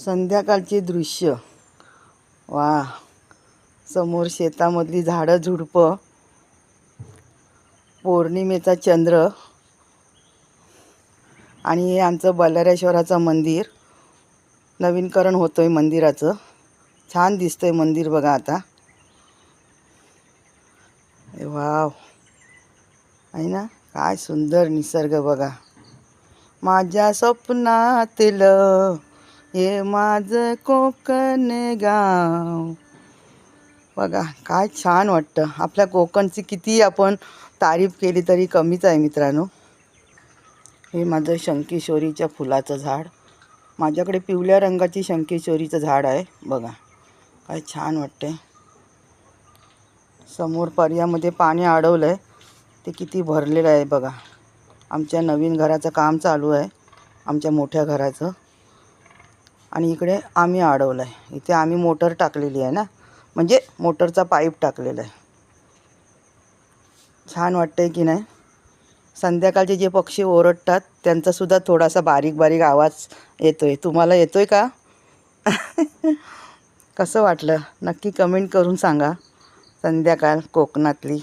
संध्याकाळचे दृश्य. वा, समोर शेतामधली झाडं झुडपं, पौर्णिमेचा चंद्र आणि हे आमचं बल्लारेश्वराचं मंदिर. नवीनकरण होतोय मंदिराचं. छान दिसतंय मंदिर बघा आता. वाव, आहे ना, काय सुंदर निसर्ग बघा. माझ्या स्वप्नातील हे माझं कोकण गाव. बघा काय छान वाटतं. आपल्या कोकणची किती आपण तारीफ केली तरी कमीच आहे मित्रांनो. हे माझं शंकेश्वरीच्या फुलाचं झाड. माझ्याकडे पिवळ्या रंगाची शंकेश्वरीचं झाड आहे बघा. काय छान वाटतंय. समोर पर्यामध्ये पाणी अडवलं आहे, ते किती भरलेलं आहे बघा. आमच्या नवीन घराचं काम चालू आहे, आमच्या मोठ्या घराचं. आणि इकडे आम्ही अडवलं आहे. इथे आम्ही मोटर टाकलेली आहे ना, म्हणजे मोटरचा पाईप टाकलेला आहे. छान वाटतंय की नाही. संध्याकाळचे जे पक्षी ओरडतात त्यांचासुद्धा थोडासा बारीक बारीक आवाज येतोय. तुम्हाला येतोय का? कसं वाटलं नक्की कमेंट करून सांगा. संध्याकाळ कोकणातली